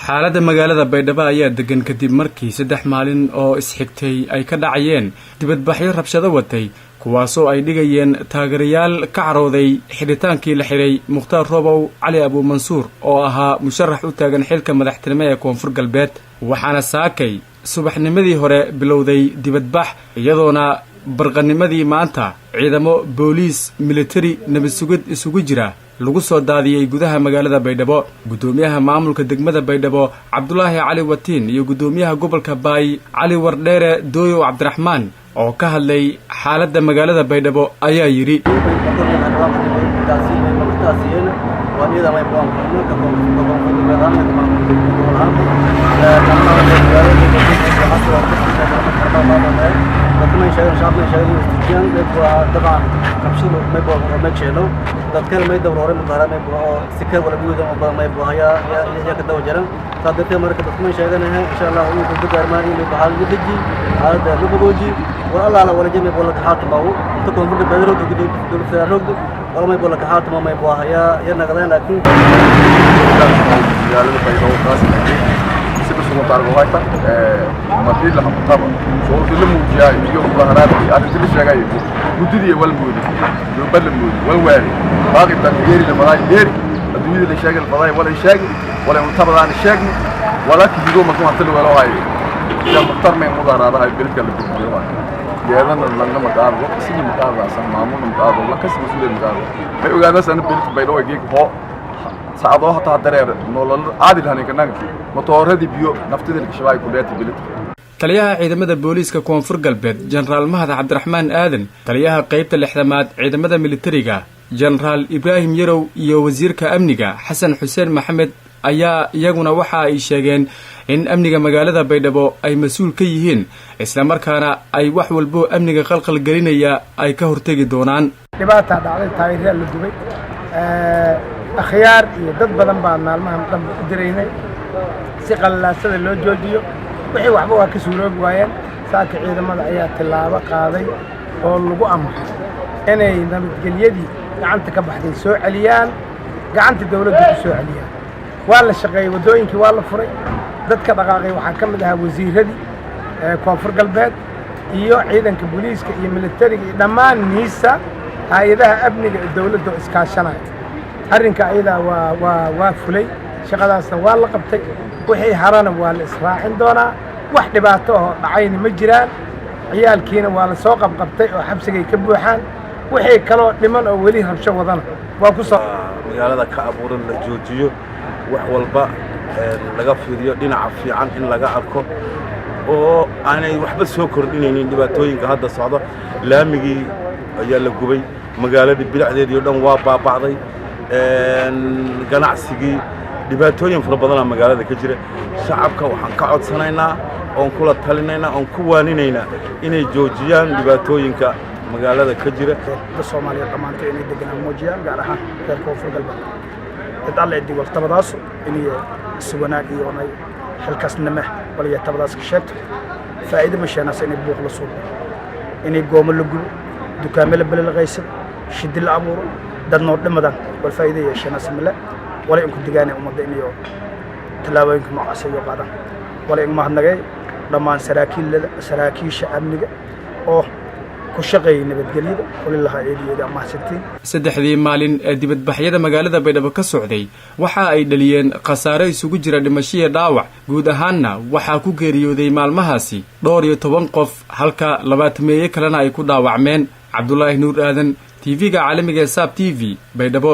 xaaladda magaalada Baydhabo ayaa degan kadib markii 3 maalin oo isxigtay ay ka dhacayeen dibadbaxyo rabshado watay kuwaasoo ay dhigayeen taageerayaal ka carooday xidhitaankii la xiray Mukhtaar Robow Cali Abu Mansuur oo ahaa musharax u taagan xilka madaxtinimo ee Koonfur Galbeed waxaana saakay subaxnimadii hore bilowday dibadbax iyadoona barqanimadii maanta ciidamo booliis military nabad sugid isugu jira lagu soo daadiyay gudaha magaalada Baydhabo gudoomiyaha maamulka degmada Baydhabo Cabdullaahi Cali Watiin iyo gudoomiyaha gobolka Baay Cali Wardheere Dooyo Cabdiraxmaan oo ka hadlay xaaladda magaalada Baydhabo ayaa yiri لكن شعبنا شغالين استجيان طبعا كمشيل ما يبغى ما تشيلو ذكر ما يدور ورا مظاهرة ما يبغى سكر ولا بيوت ما يبغى يا كده وجرا صادقت مرة كده شغالين إن شاء الله هو كده أرماني ما يبغى يدجي هذا لو بوجي والله لا ولا جي ما يبغى لك حاط ما هو تكون بدك بدرو كده دول في الركض ولا ما يبغى لك حاط ما يبغى يا نقدين لكن يا لو بيجوا خلاص سبب تعرفوا هاي ما في لهم طبعا شو اللي موجي يجوا مظاهرات أنا تبي شغاي ودي والمودي والبلمودي والوالي باقي التغيير اللي براي ديري الدنيا اللي شاغل براي ولا شاغل ولا مرتبط عن الشاغل ولا تجيبوا مكان حتى ولا هاي يا مختار من مظاهرات هاي بيرك اللي بيجوا يا أنا لما مقابل سيني مقابل أصلا معمول مقابل لا كسب مسؤول مقابل ما يقول أنا سأنا بيرك بيلو يجيك هو ساعدوه حتى هالدرير نولل عادل هني كناكي متوردي بيو نفتدي الشباب كليات بلد taliyaha ciidamada booliiska Koonfur Galbeed General Mahad Cabdiraxmaan Aadan taliyaha qaybta 6aad ciidamada militariga General Ibrahim Yarow iyo wasiirka amniga Xasan Xuseen Maxamed ayaa iyaguna waxa ay sheegeen in amniga magaalada Baydhabo ay mas'uul ka yihiin isla markaana ay wax walbo amniga qalqal gelinaya ay ka hortagi doonaan dhibaato dhacday taageero la dubay akhyaar iyo dad badan baa maalmahan dhan u direynay si qalaasada loo joojiyo wixii waxba waa ka suuroobi waayeen saaka ciidamada ayaa tilaabo qaaday oo lagu amray inay nabadgelyadii gacanta ka baxday soo celiyaan gacanta dawladda ku soo celiyaan waa la shaqeeyay wadooyinkii waa la furay dadka dhaqaaqay waxaa ka mid ahaa wasiiradii Koonfur Galbeed iyo ciidanka booliiska iyo militariga iyo dhammaan niisa hay'adaha amniga ee dawladda iskaashanaya arrinka ayada waa fulay shaqadaasna waa la qabtay wixii harana waa la israacin doonaa wax dhibaato oo dhacayna ma jiraan ciyaalkiina waa la soo qabqabtay oo xabsigay ka buuxaan wixii kale oo dhiman oo weli rabsho wadana waa ku soo magaalada ka abuuran la joojiyo wax walba laga fiiriyo dhinaca fiican in laga arko oo aanay waxba soo kordhinaynin dhibaatooyinka hadda socda laamigii ayaa la gubay magaalada bilacdeedii oo dhan waa baabacday ganacsigii dhibaatooyin fara badan magaalada ka jira shacabka waxaan ka codsanaynaa oon kula talinaynaa oon ku waaninaynaa inay joojiyaan dhibaatooyinka magaalada ka jira Soomaaliya dhamaantii inay deganaan muujiyaan gaar ahaan reer Koonfur Galbeed dad alle idii wartabadaas inay suwanaag iyo onay halkaasnama waliya tabadaas ka sheegto faa'iido ma sheenaas inay buuq la soo inay goomo la gubo dukaamo la balaqaysan shidil abuuro dad noo dhimadan wal faa'iido yeeshana samle wala in ku digaanay umada in iyo talaabooyinka noocaas ay qaadaan wala in mahadnagay dhamaan saraakiisha amniga oo ku shaqeeyay nabadgelyada walillahi eediyada mahadsantiin 3 maalin ee dibadbaxyada magaalada Baydhabo ka socday waxa ay dhaliyeen khasaare isugu jira dhimasho iyo dhaawac guud ahaanna waxa ku geeriyooday maalmahaasi 12 qof halka 20 kalena ay ku dhaawacmeen Cabdullaahi Nuur Aadan TV-ga caalamiga ee SAB TV Baydhabo